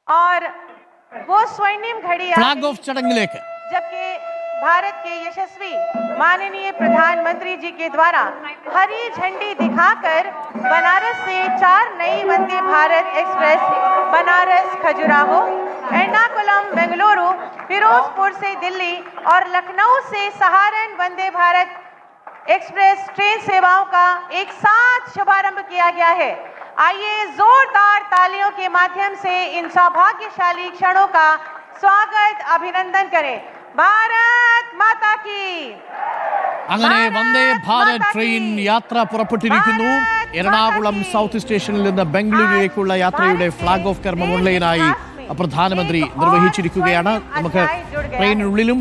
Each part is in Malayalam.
और वो स्वर्णिम घड़ी ഫ്ലാഗ് ഓഫ് ചടങ്ങിലേക്ക് जबकि भारत के यशस्वी माननीय प्रधानमंत्री जी के द्वारा हरी झंडी दिखाकर बनारस से 4 नई वंदे भारत एक्सप्रेस बनारस खजुराहो, एर्नाकुलम बेंगलुरु, फिरोजपुर से दिल्ली और लखनऊ से सहारन वंदे भारत एक्सप्रेस ट्रेन सेवाओं का एक साथ शुभारंभ किया गया है। आइए जोरदार तालियों के माध्यम से इन सौभाग्यशाली क्षणों का स्वागत अभिनंदन करें। भारत माता की। അങ്ങനെ വന്ദേ ഭാരത് ട്രെയിൻ യാത്ര പുറപ്പെട്ടിരിക്കുന്നു. എറണാകുളം സൗത്ത് സ്റ്റേഷനിൽ നിന്ന് ബംഗളൂരുവിലേക്കുള്ള യാത്രയുടെ ഫ്ലാഗ് ഓഫ് കർമ്മം ഓൺലൈനായി പ്രധാനമന്ത്രി നിർവഹിച്ചിരിക്കുകയാണ്. നമുക്ക് ട്രെയിനിനുള്ളിലും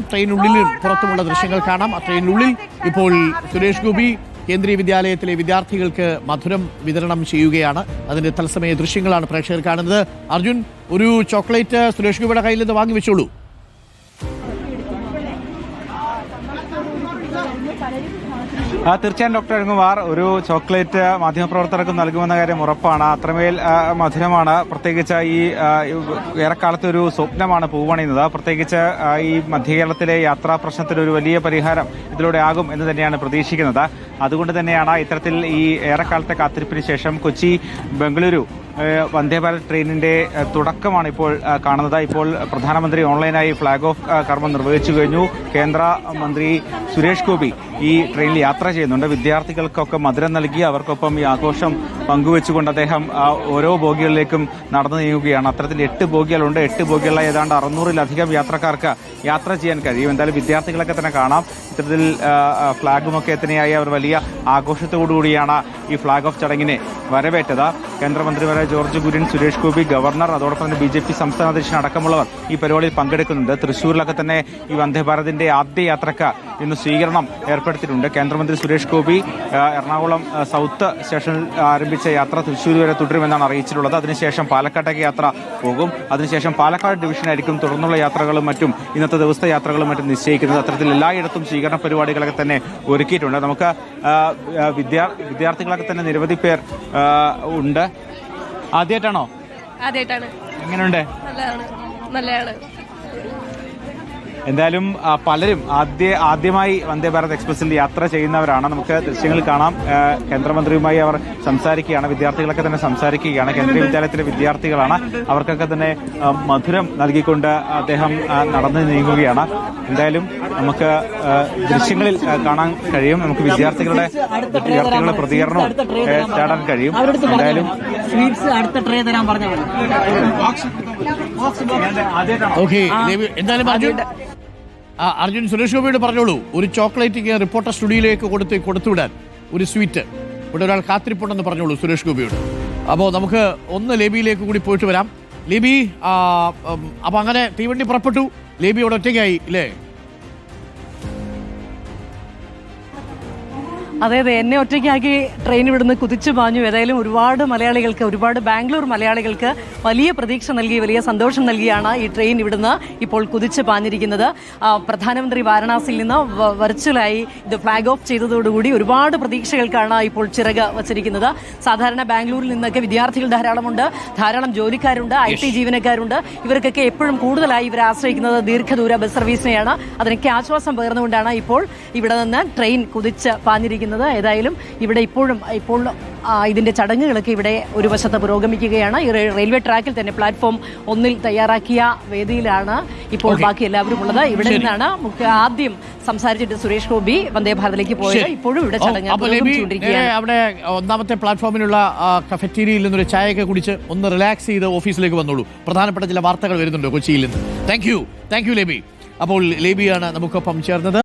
പുറത്തുമുള്ള ദൃശ്യങ്ങൾ കാണാം. ആ ട്രെയിനിനുള്ളിൽ ഇപ്പോൾ സുരേഷ് ഗോപി കേന്ദ്രീയ വിദ്യാലയത്തിലെ വിദ്യാർത്ഥികൾക്ക് മധുരം വിതരണം ചെയ്യുകയാണ്. അതിന്റെ തത്സമയ ദൃശ്യങ്ങളാണ് പ്രേക്ഷകർ കാണുന്നത്. അർജുൻ, ഒരു ചോക്ലേറ്റ് സുരേഷ് ഗോപിയുടെ കയ്യിൽ നിന്ന് വാങ്ങി വെച്ചോളൂ. തീർച്ചയായും ഡോക്ടർ അരുൺകുമാർ, ഒരു ചോക്ലേറ്റ് മാധ്യമപ്രവർത്തകർക്ക് നൽകുമെന്ന കാര്യം ഉറപ്പാണ്. അത്രമേൽ മധുരമാണ്. പ്രത്യേകിച്ച് ഈ ഏറെക്കാലത്തെ ഒരു സ്വപ്നമാണ് പൂവണിയുന്നത്. പ്രത്യേകിച്ച് ഈ മധ്യകേരളത്തിലെ യാത്രാ പ്രശ്നത്തിന് ഒരു വലിയ പരിഹാരം ഇതിലൂടെ ആകും എന്ന് തന്നെയാണ് പ്രതീക്ഷിക്കുന്നത്. അതുകൊണ്ട് തന്നെയാണ് ഇത്തരത്തിൽ ഈ ഏറെക്കാലത്തെ കാത്തിരിപ്പിന് ശേഷം കൊച്ചി ബംഗളൂരു വന്ദേ ഭാരത് ട്രെയിനിന്റെ തുടക്കമാണ് ഇപ്പോൾ കാണുന്നത്. ഇപ്പോൾ പ്രധാനമന്ത്രി ഓൺലൈനായി ഫ്ളാഗ് ഓഫ് കർമ്മം നിർവഹിച്ചു കഴിഞ്ഞു. കേന്ദ്ര മന്ത്രി സുരേഷ് ഗോപി ഈ ട്രെയിനിൽ യാത്ര ചെയ്യുന്നുണ്ട്. വിദ്യാർത്ഥികൾക്കൊക്കെ മധുരം നൽകി അവർക്കൊപ്പം ഈ ആഘോഷം പങ്കുവെച്ചുകൊണ്ട് അദ്ദേഹം ഓരോ ബോഗികളിലേക്കും നടന്നു നീങ്ങുകയാണ്. അത്തരത്തിൽ 8 ബോഗികളുണ്ട്. 8 ബോഗികളിലെ ഏതാണ്ട് 600-ലധികം യാത്രക്കാർക്ക് യാത്ര ചെയ്യാൻ കഴിയും. എന്തായാലും വിദ്യാർത്ഥികളൊക്കെ തന്നെ കാണാം. ഇത്തരത്തിൽ ഫ്ളാഗുമൊക്കെ എത്തനെയായി അവർ വലിയ ആഘോഷത്തോടുകൂടിയാണ് ഈ ഫ്ളാഗ് ഓഫ് ചടങ്ങിനെ വരവേറ്റത്. കേന്ദ്രമന്ത്രിമാരായ ജോർജ് കുര്യൻ, സുരേഷ് ഗോപി, ഗവർണർ, അതോടൊപ്പം തന്നെ BJP സംസ്ഥാന അധ്യക്ഷൻ അടക്കമുള്ളവർ ഈ പരിപാടിയിൽ പങ്കെടുക്കുന്നുണ്ട്. തൃശ്ശൂരിലൊക്കെ തന്നെ ഈ വന്ദേ ഭാരതിന്റെ ആദ്യ യാത്രക്ക് ഇന്ന് സ്വീകരണം ഏർപ്പെടുത്തിയിട്ടുണ്ട്. കേന്ദ്രമന്ത്രി സുരേഷ് ഗോപി എറണാകുളം സൗത്ത് സ്റ്റേഷനിൽ ആരംഭിച്ച യാത്ര തൃശ്ശൂർ വരെ തുടരുമെന്നാണ് അറിയിച്ചിട്ടുള്ളത്. അതിനുശേഷം പാലക്കാട്ടേക്ക് യാത്ര പോകും. അതിനുശേഷം പാലക്കാട് ഡിവിഷനായിരിക്കും തുടർന്നുള്ള യാത്രകളും മറ്റും ഇന്നത്തെ ദിവസത്തെ യാത്രകളും മറ്റും നിശ്ചയിക്കുന്നത്. അത്തരത്തിൽ എല്ലായിടത്തും സ്വീകരണ പരിപാടികളൊക്കെ തന്നെ ഒരുക്കിയിട്ടുണ്ട്. നമുക്ക് വിദ്യാർത്ഥികളൊക്കെ തന്നെ നിരവധി പേർ ഉണ്ട്. ആദ്യമായിട്ടാണോ? ആദ്യമായിട്ടാണ്. എങ്ങനെയുണ്ട്? നല്ലതാണ്. എന്തായാലും പലരും ആദ്യമായി വന്ദേ ഭാരത് എക്സ്പ്രസിൽ യാത്ര ചെയ്യുന്നവരാണ്. നമുക്ക് ദൃശ്യങ്ങൾ കാണാം. കേന്ദ്രമന്ത്രിയുമായി അവർ സംസാരിക്കുകയാണ്. വിദ്യാർത്ഥികളൊക്കെ തന്നെ സംസാരിക്കുകയാണ്. കേന്ദ്രീയ വിദ്യാലയത്തിലെ വിദ്യാർത്ഥികളാണ്. അവർക്കൊക്കെ തന്നെ മധുരം നൽകിക്കൊണ്ട് അദ്ദേഹം നടന്നു നീങ്ങുകയാണ്. എന്തായാലും നമുക്ക് ദൃശ്യങ്ങളിൽ കാണാൻ കഴിയും. നമുക്ക് വിദ്യാർത്ഥികളുടെ പ്രതികരണവും തേടാൻ കഴിയും. എന്തായാലും എന്തായാലും അർജുൻ സുരേഷ് ഗോപിയോട് പറഞ്ഞോളൂ, ഒരു ചോക്ലേറ്റ് റിപ്പോർട്ടർ സ്റ്റുഡിയോയിലേക്ക് കൊടുത്തുവിടാൻ ഒരു സ്വീറ്റ് ഇവിടെ ഒരാൾ കാത്തിരിപ്പുണ്ടെന്ന് പറഞ്ഞോളൂ സുരേഷ് ഗോപിയോട്. അപ്പോൾ നമുക്ക് ഒന്ന് ലേബിയിലേക്ക് കൂടി പോയിട്ട് വരാം. ലേബി, അപ്പൊ അങ്ങനെ തീവണ്ടി പുറപ്പെട്ടു. ലേബി അവിടെ ഒറ്റയ്ക്കായി ഇല്ലേ? അതെ, എന്നെ ഒറ്റയ്ക്കാക്കി ട്രെയിൻ ഇവിടുന്ന് കുതിച്ചു പാഞ്ഞു. ഏതായാലും ഒരുപാട് ബാംഗ്ലൂർ മലയാളികൾക്ക് വലിയ പ്രതീക്ഷ നൽകി, വലിയ സന്തോഷം നൽകിയാണ് ഈ ട്രെയിൻ ഇവിടുന്ന് ഇപ്പോൾ കുതിച്ചു പാഞ്ഞിരിക്കുന്നത്. പ്രധാനമന്ത്രി വാരണാസിയിൽ നിന്ന് വെർച്വലായി ഇത് ഫ്ലാഗ് ഓഫ് ചെയ്തതോടുകൂടി ഒരുപാട് പ്രതീക്ഷകൾക്കാണ് ഇപ്പോൾ ചിറക് വച്ചിരിക്കുന്നത്. സാധാരണ ബാംഗ്ലൂരിൽ നിന്നൊക്കെ വിദ്യാർത്ഥികൾ ധാരാളം ജോലിക്കാരുണ്ട്, IT ജീവനക്കാരുണ്ട്. ഇവർക്കൊക്കെ എപ്പോഴും കൂടുതലായി ഇവരെ ആശ്രയിക്കുന്നത് ദീർഘദൂര ബസ് സർവീസിനെയാണ്. അതിനൊക്കെ ആശ്വാസം പകർന്നുകൊണ്ടാണ് ഇപ്പോൾ ഇവിടെ നിന്ന് ട്രെയിൻ കുതിച്ച് പാഞ്ഞിരിക്കുന്നത്. ഏതായാലും ഇവിടെ ഇപ്പോൾ ഇതിന്റെ ചടങ്ങുകളൊക്കെ ഇവിടെ ഒരു വശത്ത് പുരോഗമിക്കുകയാണ്. ഈ റെയിൽവേ ട്രാക്കിൽ തന്നെ പ്ലാറ്റ്ഫോം 1 തയ്യാറാക്കിയ വേദിയിലാണ് ഇപ്പോൾ ബാക്കി എല്ലാവരും ഉള്ളത്. ഇവിടെ നിന്നാണ് ആദ്യം സംസാരിച്ചിട്ട് സുരേഷ് ഗോപി വന്ദേ ഭാരതിലേക്ക് പോയത്. ഇപ്പോഴും ഇവിടെ ചടങ്ങ് പുരോഗമിച്ചുകൊണ്ടിരിക്കുകയാണ്. അവിടെ ഒന്നാമത്തെ പ്ലാറ്റ്ഫോമിലുള്ള കഫറ്റീരിയയിൽ നിന്നൊരു ചായയൊക്കെ കുടിച്ച് ഒന്ന് റിലാക്സ് ചെയ്ത് ഓഫീസിലേക്ക് വന്നോളൂ. പ്രധാനപ്പെട്ട ചില വാർത്തകൾ വരുന്നുണ്ട് കൊച്ചിയിൽ നിന്ന്. Thank you ലേബി. അപ്പോൾ ലേബിയാണ് നമുക്കൊപ്പം ചേർന്നത്.